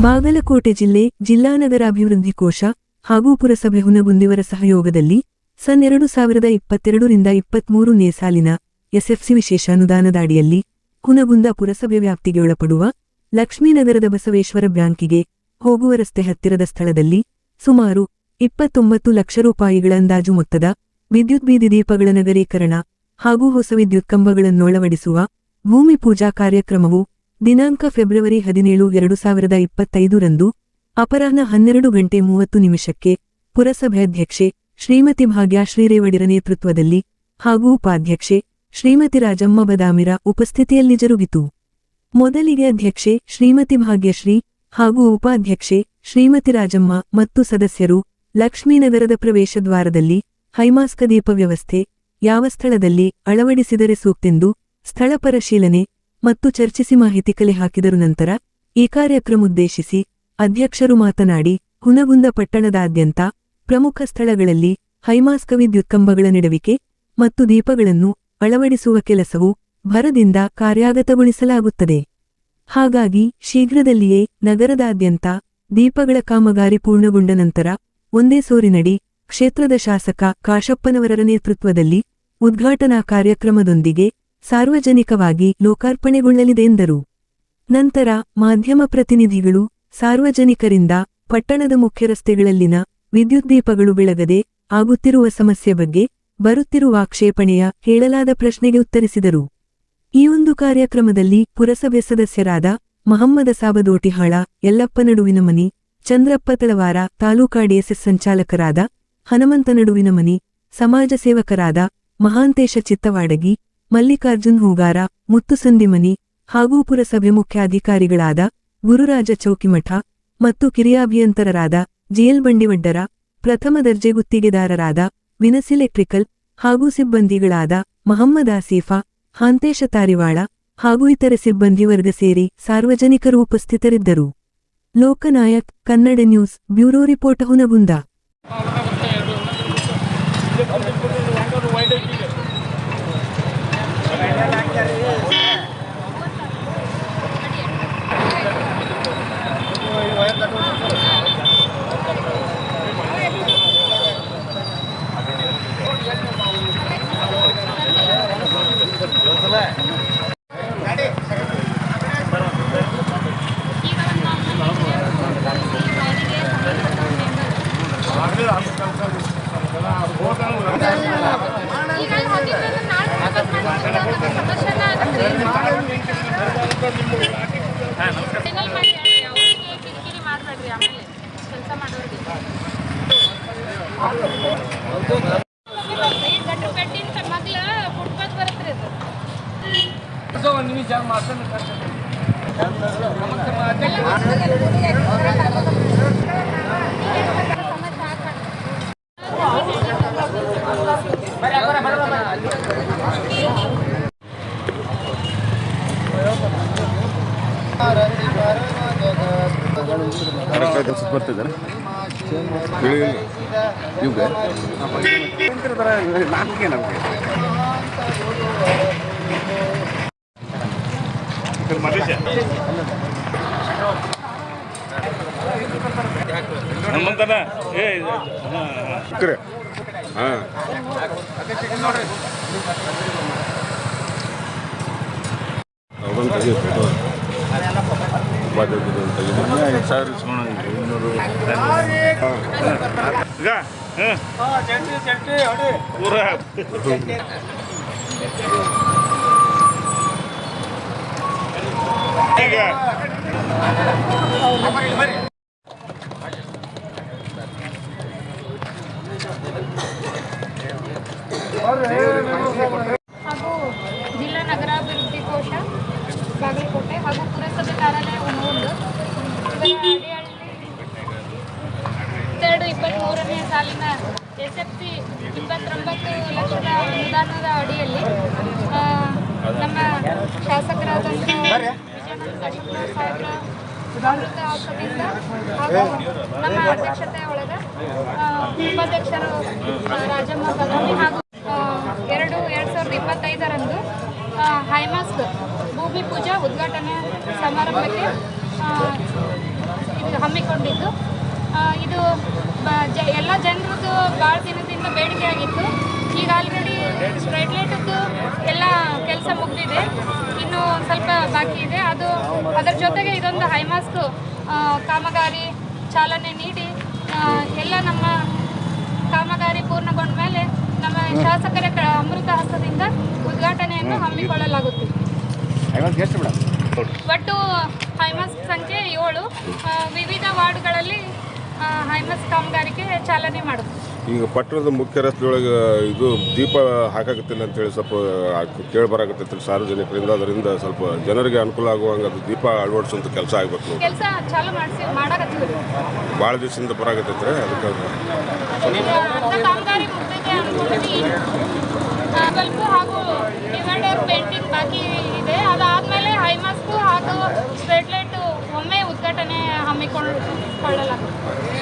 ಬಾಗಲಕೋಟೆ ಜಿಲ್ಲೆ ಜಿಲ್ಲಾ ನಗರಾಭಿವೃದ್ಧಿ ಕೋಶ ಹಾಗೂ ಪುರಸಭೆ ಹುನಗುಂದಿಯವರ ಸಹಯೋಗದಲ್ಲಿ ಸನ್ 2022ರಿಂದ 23ನೇ ಸಾಲಿನ ಎಸ್ಎಫ್ಸಿ ವಿಶೇಷ ಅನುದಾನದ ಅಡಿಯಲ್ಲಿ ಹುನಗುಂದ ಪುರಸಭೆ ವ್ಯಾಪ್ತಿಗೆ ಒಳಪಡುವ ಲಕ್ಷ್ಮೀನಗರದ ಬಸವೇಶ್ವರ ಬ್ಯಾಂಕಿಗೆ ಹೋಗುವ ರಸ್ತೆ ಹತ್ತಿರದ ಸ್ಥಳದಲ್ಲಿ ಸುಮಾರು 29 ಲಕ್ಷ ರೂಪಾಯಿಗಳ ಅಂದಾಜು ಮೊತ್ತದ ವಿದ್ಯುತ್ ಬೀದಿ ದೀಪಗಳ ನಗರೀಕರಣ ಹಾಗೂ ಹೊಸ ವಿದ್ಯುತ್ ಕಂಬಗಳನ್ನೊಳವಡಿಸುವ ಭೂಮಿ ಪೂಜಾ ಕಾರ್ಯಕ್ರಮವು ದಿನಾಂಕ ಫೆಬ್ರವರಿ 17, 2025ರಂದು ಅಪರಾಹ್ನ 12:30 ಪುರಸಭೆ ಅಧ್ಯಕ್ಷೆ ಶ್ರೀಮತಿ ಭಾಗ್ಯಶ್ರೀ ರೇವಡಿರ ನೇತೃತ್ವದಲ್ಲಿ ಹಾಗೂ ಉಪಾಧ್ಯಕ್ಷೆ ಶ್ರೀಮತಿ ರಾಜಮ್ಮ ಬದಾಮಿರ ಉಪಸ್ಥಿತಿಯಲ್ಲಿ ಜರುಗಿತು. ಮೊದಲಿಗೆ ಅಧ್ಯಕ್ಷೆ ಶ್ರೀಮತಿ ಭಾಗ್ಯಶ್ರೀ ಹಾಗೂ ಉಪಾಧ್ಯಕ್ಷೆ ಶ್ರೀಮತಿ ರಾಜಮ್ಮ ಮತ್ತು ಸದಸ್ಯರು ಲಕ್ಷ್ಮೀನಗರದ ಪ್ರವೇಶದ್ವಾರದಲ್ಲಿ ಹೈಮಾಸ್ಕ ದೀಪ ವ್ಯವಸ್ಥೆ ಯಾವ ಸ್ಥಳದಲ್ಲಿ ಅಳವಡಿಸಿದರೆ ಸೂಕ್ತೆಂದು ಸ್ಥಳ ಪರಿಶೀಲನೆ ಮತ್ತು ಚರ್ಚಿಸಿ ಮಾಹಿತಿ ಕಲೆ ಹಾಕಿದರು. ನಂತರ ಈ ಕಾರ್ಯಕ್ರಮೋದ್ದೇಶಿಸಿ ಅಧ್ಯಕ್ಷರು ಮಾತನಾಡಿ, ಹುನಗುಂದ ಪಟ್ಟಣದಾದ್ಯಂತ ಪ್ರಮುಖ ಸ್ಥಳಗಳಲ್ಲಿ ಹೈಮಾಸ್ಕ ವಿದ್ಯುತ್ ಕಂಬಗಳ ನೆಡವಿಕೆ ಮತ್ತು ದೀಪಗಳನ್ನು ಅಳವಡಿಸುವ ಕೆಲಸವು ಭರದಿಂದ ಕಾರ್ಯಗತಗೊಳಿಸಲಾಗುತ್ತದೆ. ಹಾಗಾಗಿ ಶೀಘ್ರದಲ್ಲಿಯೇ ನಗರದಾದ್ಯಂತ ದೀಪಗಳ ಕಾಮಗಾರಿ ಪೂರ್ಣಗೊಂಡ ನಂತರ ಒಂದೇ ಸೂರಿನಡಿ ಕ್ಷೇತ್ರದ ಶಾಸಕ ಕಾಶಪ್ಪನವರರ ನೇತೃತ್ವದಲ್ಲಿ ಉದ್ಘಾಟನಾ ಕಾರ್ಯಕ್ರಮದೊಂದಿಗೆ ಸಾರ್ವಜನಿಕವಾಗಿ ಲೋಕಾರ್ಪಣೆಗೊಳ್ಳಲಿದೆ ಎಂದರು. ನಂತರ ಮಾಧ್ಯಮ ಪ್ರತಿನಿಧಿಗಳು ಸಾರ್ವಜನಿಕರಿಂದ ಪಟ್ಟಣದ ಮುಖ್ಯ ರಸ್ತೆಗಳಲ್ಲಿನ ವಿದ್ಯುತ್ ದೀಪಗಳು ಬೆಳಗದೆ ಆಗುತ್ತಿರುವ ಸಮಸ್ಯೆ ಬಗ್ಗೆ ಬರುತ್ತಿರುವ ಆಕ್ಷೇಪಣೆಯ ಕೇಳಲಾದ ಪ್ರಶ್ನೆಗೆ ಉತ್ತರಿಸಿದರು. ಈ ಒಂದು ಕಾರ್ಯಕ್ರಮದಲ್ಲಿ ಪುರಸಭೆ ಸದಸ್ಯರಾದ ಮಹಮ್ಮದ ಸಾಬದೋಟಿಹಾಳ, ಯಲ್ಲಪ್ಪ ನಡುವಿನಮನಿ, ಚಂದ್ರಪ್ಪ ತಳವಾರ, ತಾಲೂಕಾ ಡಿಎಸ್ಎಸ್ ಸಂಚಾಲಕರಾದ ಹನುಮಂತ ನಡುವಿನಮನಿ, ಸಮಾಜ ಸೇವಕರಾದ ಮಹಾಂತೇಶ ಚಿತ್ತವಾಡಗಿ, ಮಲ್ಲಿಕಾರ್ಜುನ್ ಹೂಗಾರ, ಮುತ್ತುಸಂದಿಮನಿ ಹಾಗೂ ಪುರಸಭೆ ಮುಖ್ಯಾಧಿಕಾರಿಗಳಾದ ಗುರುರಾಜ ಚೌಕಿಮಠ ಮತ್ತು ಕಿರಿಯಾಭಿಯಂತರರಾದ ಜಿಎಲ್ ಬಂಡಿವಡ್ಡರ, ಪ್ರಥಮ ದರ್ಜೆ ಗುತ್ತಿಗೆದಾರರಾದ ವಿನಸ್ ಎಲೆಕ್ಟ್ರಿಕಲ್ ಹಾಗೂ ಸಿಬ್ಬಂದಿಗಳಾದ ಮಹಮ್ಮದ್ ಆಸೀಫಾ, ಹಾಂತೇಶ ತಾರಿವಾಳ ಹಾಗೂ ಇತರೆ ಸಿಬ್ಬಂದಿ ವರ್ಗ ಸೇರಿ ಸಾರ್ವಜನಿಕರು ಉಪಸ್ಥಿತರಿದ್ದರು. Loknayak, Kannada news bureau report, Hungund. ಬರ್ತಿದ್ದಾರೆ ಹಾಗೂ ಜಿಲ್ಲಾ ನಗರಾಭಿವೃದ್ಧಿ ಕೋಶ ಬಾಗಲಕೋಟೆ ಹಾಗೂ ಪುರಸಭೆ ಕಾರ್ಯಾಲಯ ಹುನಗುಂದ ಇವರ ಅಡಿಯಲ್ಲಿ 2023ನೇ ಸಾಲಿನ ಎಸ್ಎಫ್ಸಿ 29 ಲಕ್ಷದ ಅನುದಾನದ ಅಡಿಯಲ್ಲಿ ನಮ್ಮ ಶಾಸಕರಾದಂಥ ವಿಜಯಾನಂದ ಕಾಶಪ್ಪನವರ ಸಾಹೇಬರ ಅಮೃತ ಹಸ್ತದಿಂದ ಹಾಗೂ ನಮ್ಮ ಅಧ್ಯಕ್ಷತೆ ಒಳಗೆ ಉಪಾಧ್ಯಕ್ಷರು ರಾಜಮ್ಮ ಬದಾಮಿ ಹಾಗೂ 2025ರಂದು ಹೈಮಾಸ್ಕ್ ಭೂಮಿ ಪೂಜಾ ಉದ್ಘಾಟನಾ ಸಮಾರಂಭಕ್ಕೆ ಇದು ಹಮ್ಮಿಕೊಂಡಿದ್ದು. ಇದು ಎಲ್ಲ ಜನರದ್ದು ಭಾಳ ದಿನದಿಂದ ಬೇಡಿಕೆ ಆಗಿತ್ತು. ಈಗ ಆಲ್ರೆಡಿ ಸ್ಟ್ರೈಟ್ ಲೈಟದ್ದು ಎಲ್ಲ ಕೆಲಸ ಮುಗಿದಿದೆ, ಇನ್ನು ಸ್ವಲ್ಪ ಬಾಕಿ ಇದೆ. ಅದರ ಜೊತೆಗೆ ಇದೊಂದು ಹೈಮಾಸ್ಕ್ ಕಾಮಗಾರಿ ಚಾಲನೆ ನೀಡಿ ಎಲ್ಲ ನಮ್ಮ ಕಾಮಗಾರಿ ಪೂರ್ಣಗೊಂಡ ಮೇಲೆ ನಮ್ಮ ಶಾಸಕರ ಅಮೃತ ಹಸ್ತದಿಂದ ಉದ್ಘಾಟನೆಯನ್ನು ಹಮ್ಮಿಕೊಳ್ಳಲಾಗುತ್ತದೆ. ಒಟ್ಟು ಹೈಮಾಸ್ಕ್ ಸಂಖ್ಯೆ 7, ವಿವಿಧ ವಾರ್ಡ್ಗಳಲ್ಲಿ ಹೈಮಾಸ್ಕ್ ಕಾಮಗಾರಿಗೆ ಚಾಲನೆ ಮಾಡುತ್ತೆ. ಈಗ ಪಟ್ಟಣದ ಮುಖ್ಯ ರಸ್ತೆಯೊಳಗೆ ಇದು ದೀಪ ಹಾಕಾಕತ್ತಿಲ್ಲ ಅಂತೇಳಿ ಸ್ವಲ್ಪ ಕೇಳಿ ಬರಾಕತ್ತೈತಿ ಸಾರ್ವಜನಿಕರಿಂದ. ಅದರಿಂದ ಸ್ವಲ್ಪ ಜನರಿಗೆ ಅನುಕೂಲ ಆಗುವಂಗೆ ಅದು ದೀಪ ಅಳವಡಿಸುವಂಥ ಕೆಲಸ ಆಗ್ಬೇಕು. ಕೆಲಸ ಚಾಲು ಮಾಡಕತ್ತೀವಿ. ಭಾಳ ದಿವಸದಿಂದ ಬರಾಕತ್ತೈತ್ರಿ. ಅದಕ್ಕೆ ಕಾಮಗಾರಿ ಮುಗಿದಿದೆ ಅನ್ಕೊಂಡಿದ್ದೀವಿ. ಸ್ವಲ್ಪ ಹಾಗೂ ಡಿವೈಡರ್ ಪೇಂಟಿಂಗ್ ಬಾಕಿ ಇದೆ. ಅದಾದಮೇಲೆ ಹೈಮಾಸ್ಕ್ ಹಾಗೂ ಸ್ಟ್ರೀಟ್ ಲೈಟ್ ಒಮ್ಮೆ ಉದ್ಘಾಟನೆ ಹಮ್ಮಿಕೊಳ್ಳಲಾಗುತ್ತೆ.